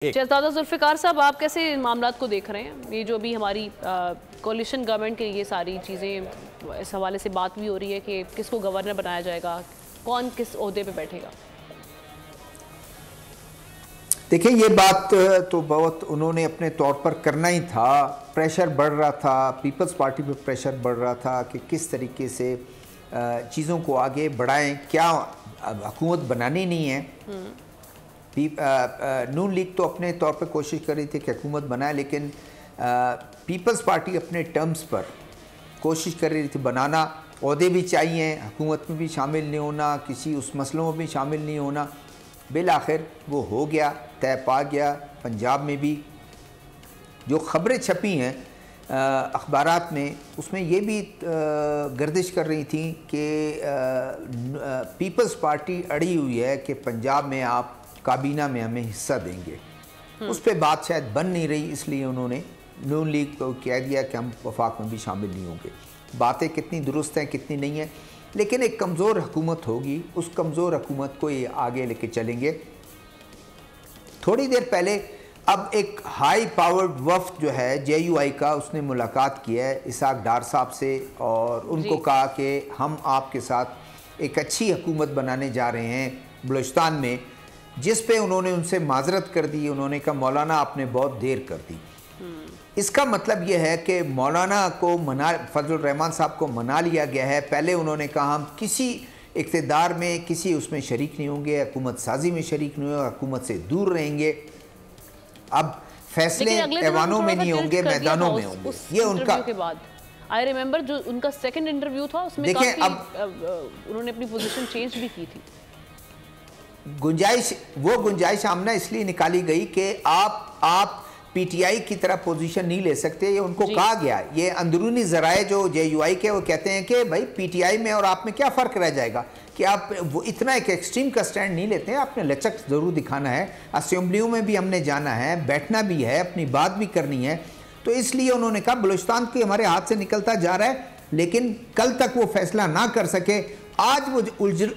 शहजादा जुल्फ़िकार साहब, आप कैसे इन मामलात को देख रहे हैं? ये जो अभी हमारी कोalition गवर्नमेंट की ये सारी चीज़ें, इस हवाले से बात भी हो रही है कि किसको गवर्नर बनाया जाएगा, कौन किस ओहदे पे बैठेगा। देखिए, ये बात तो बहुत उन्होंने अपने तौर पर करना ही था। प्रेशर बढ़ रहा था, पीपल्स पार्टी पे प्रेशर बढ़ रहा था कि किस तरीके से चीज़ों को आगे बढ़ाएं। क्या हुकूमत बनानी नहीं है। नून लीग तो अपने तौर पे कोशिश कर रही थी कि हुकूमत बनाए, लेकिन पीपल्स पार्टी अपने टर्म्स पर कोशिश कर रही थी बनाना। ओहदे भी चाहिए, हुकूमत में भी शामिल नहीं होना, किसी उस मसलों में भी शामिल नहीं होना। बिल आखिर वो हो गया, तय पा गया। पंजाब में भी जो ख़बरें छपी हैं अखबारात में, उसमें ये भी गर्दिश कर रही थी कि पीपल्स पार्टी अड़ी हुई है कि पंजाब में आप काबीना में हमें हिस्सा देंगे। उस पर बात शायद बन नहीं रही, इसलिए उन्होंने नून लीग को कह दिया कि हम वफाक में भी शामिल नहीं होंगे। बातें कितनी दुरुस्त हैं कितनी नहीं है, लेकिन एक कमज़ोर हुकूमत होगी, उस कमज़ोर हुकूमत को ये आगे लेके चलेंगे। थोड़ी देर पहले अब एक हाई पावर्ड वफ्द जो है JUI का, उसने मुलाकात की है इसाक डार साहब से और उनको कहा कि हम आपके साथ एक अच्छी हुकूमत बनाने जा रहे हैं बलूचिस्तान में, जिस पे उन्होंने उनसे माजरत कर दी। उन्होंने कहा मौलाना आपने बहुत देर कर दी। इसका मतलब यह है कि मौलाना को फजलुर रहमान साहब को मना लिया गया है। पहले उन्होंने कहा हम किसी इक़्तिदार में किसी उसमें शरीक नहीं होंगे, हुकूमत साजी में शरीक नहीं होंगे, हुकूमत से दूर रहेंगे। अब फैसले ऐवानों में नहीं होंगे, मैदानों में होंगे। ये उनका के बाद आई रिमेंबर जो उनका सेकंड इंटरव्यू था, उसमें देखिए अब उन्होंने अपनी पोजीशन चेंज भी की थी। गुंजाइश आमना इसलिए निकाली गई कि आप PTI की तरह पोजीशन नहीं ले सकते, ये उनको कहा गया। ये अंदरूनी ज़राए जो JUI के, वो कहते हैं कि भाई PTI में और आप में क्या फ़र्क रह जाएगा कि आप वो इतना एक एक्सट्रीम का स्टैंड नहीं लेते हैं। आपने लचक ज़रूर दिखाना है, असेंबलियों में भी हमने जाना है, बैठना भी है, अपनी बात भी करनी है। तो इसलिए उन्होंने कहा बलूचिस्तान की हमारे हाथ से निकलता जा रहा है, लेकिन कल तक वो फैसला ना कर सके। आज वो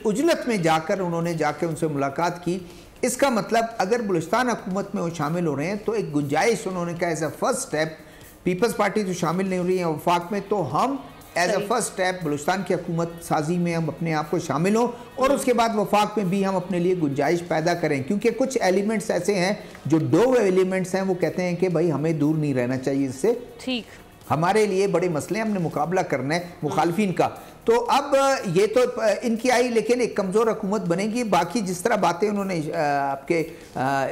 उजलत में जाकर उन्होंने उनसे मुलाकात की। इसका मतलब अगर बलूचिस्तान हुकूमत में वो शामिल हो रहे हैं तो एक गुंजाइश उन्होंने कहा as a first step, peoples party तो शामिल नहीं हो रही है वफाक में, तो हम as a first step Balochistan की हुकूमत साजी में हम अपने आप को शामिल हों और उसके बाद वफाक में भी हम अपने लिए गुंजाइश पैदा करें। क्योंकि कुछ एलिमेंट्स ऐसे हैं जो दो एलिमेंट्स हैं, वो कहते हैं कि भाई हमें दूर नहीं रहना चाहिए इससे, ठीक हमारे लिए बड़े मसले, हमने मुकाबला करना है मुखालफिन का। तो अब ये तो इनकी आई, लेकिन एक कमज़ोर हुकूमत बनेगी। बाकी जिस तरह बातें उन्होंने आपके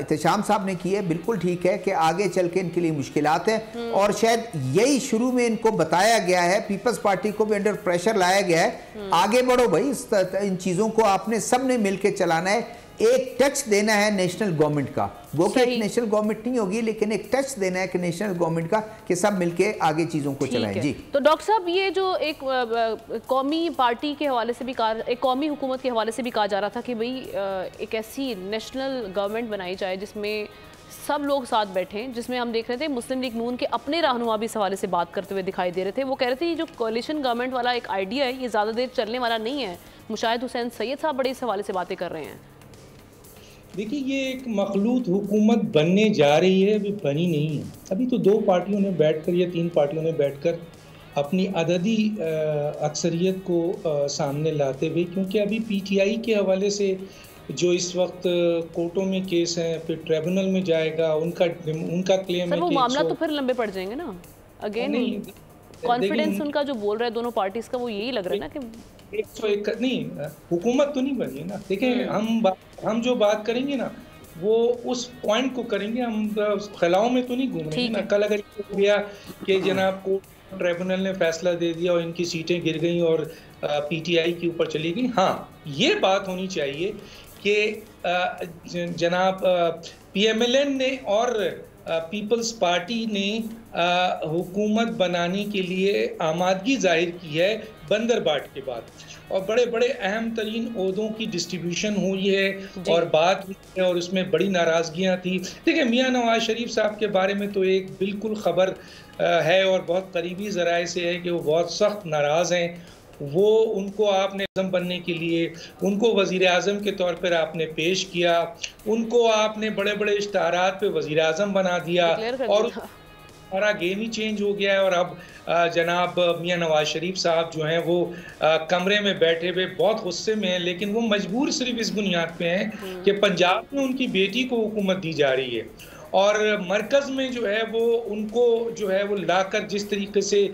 इत्तेशाम साहब ने की है, बिल्कुल ठीक है कि आगे चल के इनके लिए मुश्किलात हैं और शायद यही शुरू में इनको बताया गया है, पीपल्स पार्टी को भी अंडर प्रेशर लाया गया है, आगे बढ़ो भाई, इन चीज़ों को आपने सब ने मिल के चलाना है, एक टच देना है नेशनल गवर्नमेंट का। वो कि एक नेशनल गवर्नमेंट नहीं होगी, लेकिन एक टच देना है कि नेशनल गवर्नमेंट का कि सब मिलके आगे चीज़ों को चलाएं। जी तो डॉक्टर साहब, ये जो एक कौमी पार्टी के हवाले से भी कहा, एक कौमी हुकूमत के हवाले से भी कहा जा रहा था कि भाई एक ऐसी नेशनल गवर्नमेंट बनाई जाए जिसमें सब लोग साथ बैठें, जिसमें हम देख रहे थे मुस्लिम लीग नून के अपने रहनुमा भी इस हवाले से बात करते हुए दिखाई दे रहे थे। वो कह रहे थे ये जो कोalition गवर्नमेंट वाला एक आइडिया है, ये ज़्यादा देर चलने वाला नहीं है। मुशाहिद हुसैन सैयद साहब बड़े इस हवाले से बातें कर रहे हैं। देखिए, ये एक मखलूत हुकूमत बनने जा रही है, अभी बनी नहीं है। अभी तो दो पार्टियों ने बैठकर या तीन पार्टियों ने बैठकर अपनी अददी अक्सरियत को सामने लाते हुए, क्योंकि अभी PTI के हवाले से जो इस वक्त कोर्टों में केस है, फिर ट्रिब्यूनल में जाएगा, उनका क्लेम है वो मामला तो फिर लंबे पड़ जाएंगे ना। अगेन कॉन्फिडेंस उनका जो बोल रहा है दोनों पार्टीज का, वो यही लग रहा है ना कि 101 नहीं, हुकूमत तो नहीं बनी ना। देखिए, हम जो बात करेंगे ना, वो उस पॉइंट को करेंगे, हम खलाओं में तो नहीं घूम रहे ना। कल अगर हो गया कि जनाब को ट्रिब्यूनल ने फैसला दे दिया और इनकी सीटें गिर गई और PTI के ऊपर चली गई, हाँ ये बात होनी चाहिए कि जनाब PMLN ने और पीपल्स पार्टी ने हुकूमत बनाने के लिए आमादगी जाहिर की है बंदरबाट के बाद, और बड़े बड़े अहम तरीन ओहदों की डिस्ट्रीब्यूशन हुई है और बात हुई है और उसमें बड़ी नाराज़गियाँ थी। देखिए, मियां नवाज शरीफ साहब के बारे में तो एक बिल्कुल ख़बर है और बहुत करीबी ज़राए से है कि वो बहुत सख्त नाराज़ हैं वो उनको आपने आज़म बनने के लिए उनको वज़ीर आज़म के तौर पर आपने पेश किया, उनको आपने बड़े बड़े इश्तारात पे वज़ीर आज़म बना दिया और हमारा गेम ही चेंज हो गया है। और अब जनाब मियां नवाज शरीफ साहब जो हैं वो कमरे में बैठे हुए बहुत गुस्से में हैं, लेकिन वो मजबूर सिर्फ इस बुनियाद पे हैं कि पंजाब में उनकी बेटी को हुकूमत दी जा रही है और मरकज़ में जो है वो उनको जो है वो लाकर जिस तरीके से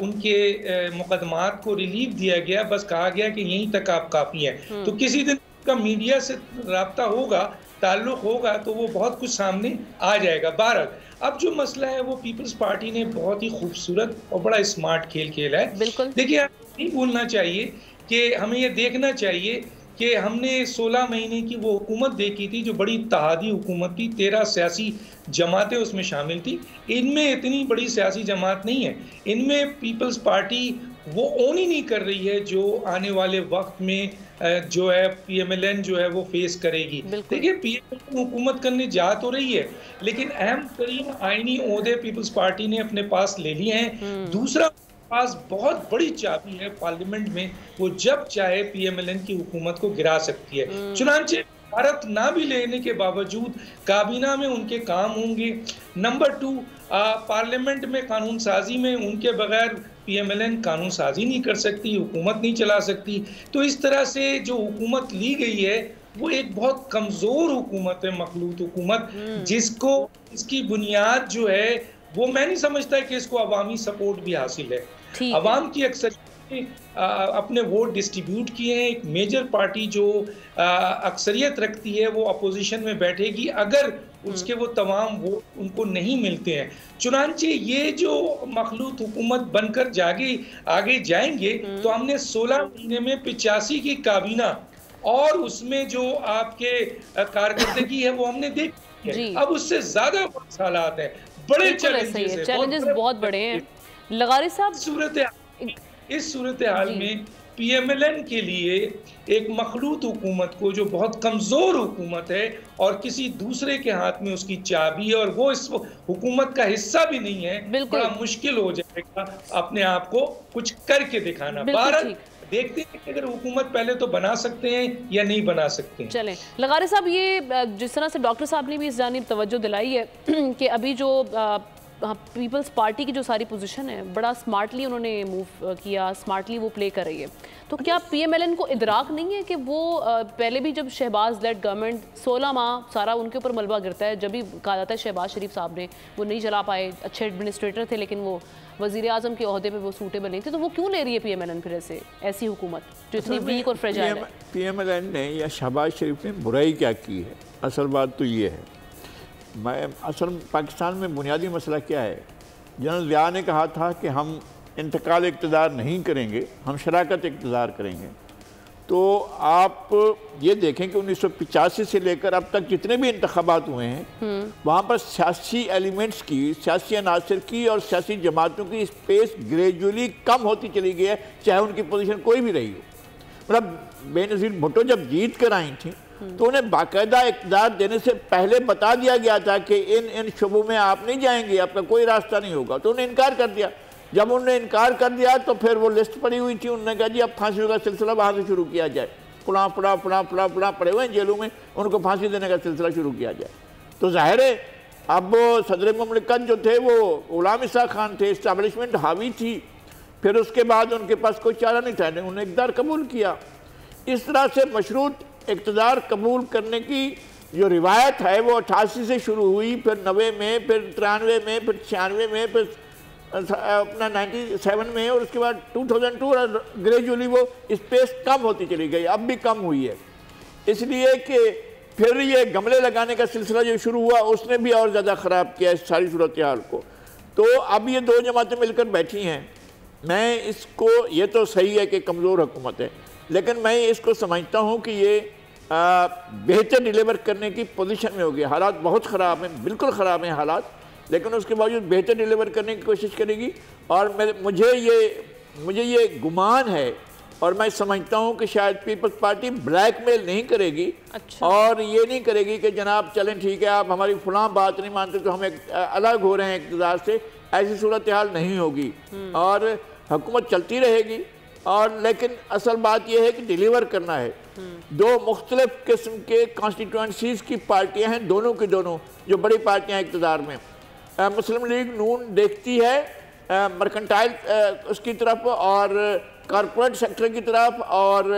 उनके मुकदमात को रिलीफ दिया गया, बस कहा गया कि यहीं तक आप काफ़ी हैं। तो किसी दिन का मीडिया से रब्ता होगा, ताल्लुक होगा, तो वो बहुत कुछ सामने आ जाएगा। बहरहाल अब जो मसला है वो पीपल्स पार्टी ने बहुत ही खूबसूरत और बड़ा स्मार्ट खेल खेला है। देखिए, नहीं भूलना चाहिए कि हमें ये देखना चाहिए कि हमने 16 महीने की वो हुकूमत देखी थी जो बड़ी इत्तेहादी हुकूमत थी, 13 सियासी जमातें उसमें शामिल थी। इनमें इतनी बड़ी सियासी जमात नहीं है, इनमें पीपल्स पार्टी वो ओन ही नहीं कर रही है जो आने वाले वक्त में जो है PMLN जो है वो फेस करेगी। देखिए, PMLN हुकूमत करने जा तो रही है, लेकिन अहम तरीन आईनी ओहदे पीपल्स पार्टी ने अपने पास ले लिए हैं। दूसरा, पास बहुत बड़ी चाबी है पार्लियामेंट में, वो जब चाहे PMLN की हुकूमत को गिरा सकती है। चुनांचे भारत ना भी लेने के बावजूद काबीना में उनके काम होंगे। नंबर 2, पार्लियामेंट में कानून साजी में उनके बगैर PMLN कानून साजी नहीं कर सकती, हुकूमत नहीं चला सकती। तो इस तरह से जो हुकूमत ली गई है वो एक बहुत कमज़ोर हुकूमत है, मखलूत हुकूमत, जिसको इसकी बुनियाद जो है वो मैं नहीं समझता कि इसको अवामी सपोर्ट भी हासिल है। अवाम की अक्सरियत अपने वोट डिस्ट्रीब्यूट किए हैं। एक मेजर पार्टी जो अक्सरियत रखती है वो अपोजिशन में बैठेगी अगर उसके वो तमाम वोट उनको नहीं मिलते हैं। चुनांचे ये जो मखलूत हुकूमत बनकर आगे जाएंगे तो हमने 16 महीने में 85 की काबीना और उसमें जो आपके कारकर्दगी है वो हमने देखी है। अब उससे ज्यादा हालात हैं, बड़े चैलेंजेस बहुत बड़े हैं। लगारी साहब, इस सूरत हाल में PMLN के लिए एक मखलूत हुकूमत को जो बहुत कमजोर हुकूमत है और किसी दूसरे के हाथ में उसकी चाबी है और वो इस हुकूमत का हिस्सा भी नहीं है, बड़ा मुश्किल हो जाएगा अपने आप को कुछ करके दिखाना। भारत देखते हैं कि अगर हुकूमत पहले तो बना सकते हैं या नहीं बना सकते हैं। चलें लगारी साहब, ये जिस तरह से डॉक्टर साहब ने भी इस जानिब तवज्जो दिलाई है कि अभी जो पीपल्स पार्टी की जो सारी पोजीशन है बड़ा स्मार्टली उन्होंने मूव किया, स्मार्टली वो प्ले कर रही है, तो क्या PMLN को इदराक नहीं है कि वो पहले भी जब शहबाज लेड गवर्नमेंट 16 माह सारा उनके ऊपर मलबा गिरता है, जब भी कहा जाता है शहबाज शरीफ साहब ने वो नहीं चला पाए, अच्छे एडमिनिस्ट्रेटर थे लेकिन वो वज़ीर आज़म के ओहदे पे वो सूटेबल नहीं थे, तो वो क्यों ले रही है PMLN फिर ऐसी हुकूमत जो इतनी वीक और फ्रेजाइल है? PMLN ने या शहबाज शरीफ ने बुराई क्या की है? असल बात तो ये है, असल पाकिस्तान में बुनियादी मसला क्या है, जनरल ज़िया ने कहा था कि हम इंतकाल इक़्तिदार नहीं करेंगे, हम शराकत इक़्तिदार करेंगे। तो आप ये देखें कि 1985 से लेकर अब तक जितने भी इंतखाबात हुए हैं वहाँ पर सियासी एलिमेंट्स की, सियासी अनासर की और सियासी जमातों की स्पेस ग्रेजुअली कम होती चली गई है, चाहे उनकी पोजीशन कोई भी रही हो। मतलब बेनज़ीर भुट्टो जब जीत कर आई थी तो उन्हें बाकायदा इक़्तिदार देने से पहले बता दिया गया था कि इन शोबों में आप नहीं जाएंगे, आपका कोई रास्ता नहीं होगा, तो उन्हें इनकार कर दिया। जब उन्होंने इनकार कर दिया तो फिर वो लिस्ट पड़ी हुई थी, उन्होंने कहा जी अब फांसी का सिलसिला वहाँ से शुरू किया जाए, पुला पड़े हुए हैं जेलों में, उनको फांसी देने का सिलसिला शुरू किया जाए। तो जाहिर है अब सदर मुमलिकत जो थे वो गुलाम ईसा खान थे, इस्टेब्लिशमेंट हावी थी, फिर उसके बाद उनके पास कोई चारा नहीं था, उन्होंने इक़्तिदार कबूल किया। इस तरह से मशरूत इक़्तिदार कबूल करने की जो रिवायत है वो 88 से शुरू हुई, फिर 90 में, फिर 93 में, फिर 96 में, फिर अपना 97 में, और उसके बाद 2002 और ग्रेजुअली वो स्पेस कम होती चली गई, अब भी कम हुई है। इसलिए कि फिर ये गमले लगाने का सिलसिला जो शुरू हुआ उसने भी और ज़्यादा ख़राब किया इस सारी सूरत हाल को। तो अब ये दो जमातें मिलकर बैठी हैं। मैं इसको, ये तो सही है कि कमज़ोर हुकूमत है, लेकिन मैं इसको समझता हूँ कि ये बेहतर डिलीवर करने की पोजीशन में होगी। हालात बहुत ख़राब हैं, बिल्कुल ख़राब हैं हालात, लेकिन उसके बावजूद बेहतर डिलीवर करने की कोशिश करेगी। और मुझे ये गुमान है और मैं समझता हूँ कि शायद पीपल्स पार्टी ब्लैकमेल नहीं करेगी। अच्छा। और ये नहीं करेगी कि जनाब चलें ठीक है आप हमारी फलां बात नहीं मानते तो हम अलग हो रहे हैं इक़्तिदार से, ऐसी सूरत हाल नहीं होगी और हुकूमत चलती रहेगी। और लेकिन असल बात यह है कि डिलीवर करना है। दो मुख्तलिफ किस्म के कॉन्स्टिट्यूंसीज की पार्टियां हैं, दोनों की दोनों जो बड़ी पार्टियां हैं इक़्तिदार में। मुस्लिम लीग नून देखती है मर्केंटाइल उसकी तरफ और कॉरपोरेट सेक्टर की तरफ और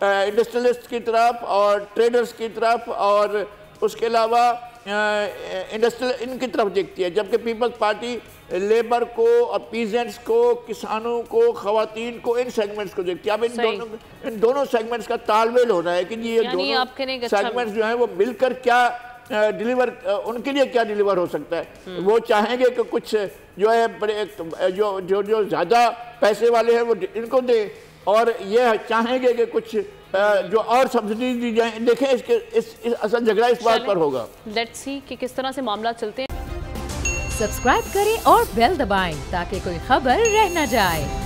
इंडस्ट्रियलिस्ट की तरफ और ट्रेडर्स की तरफ और उसके अलावा इंडस्ट्रियल इनकी तरफ देखती है, जबकि पीपल्स पार्टी लेबर को और पीजेंट्स को, किसानों को, खवातीन को, इन सेगमेंट्स को देखती है। अब इन दोनों सेगमेंट्स का तालमेल हो रहा है कि ये दोनों सेगमेंट्स जो हैं वो मिलकर क्या डिलीवर, उनके लिए क्या डिलीवर हो सकता है। वो चाहेंगे कि कुछ जो है बड़े जो ज़्यादा पैसे वाले हैं वो इनको दे, और ये चाहेंगे कि कुछ जो और सब्सिडी दी जाए। देखें इसके इस असल झगड़ा इस बात पर होगा। लेट्स सी कि किस तरह से मामला चलते हैं। सब्सक्राइब करें और बेल दबाएं ताकि कोई खबर रह न जाए।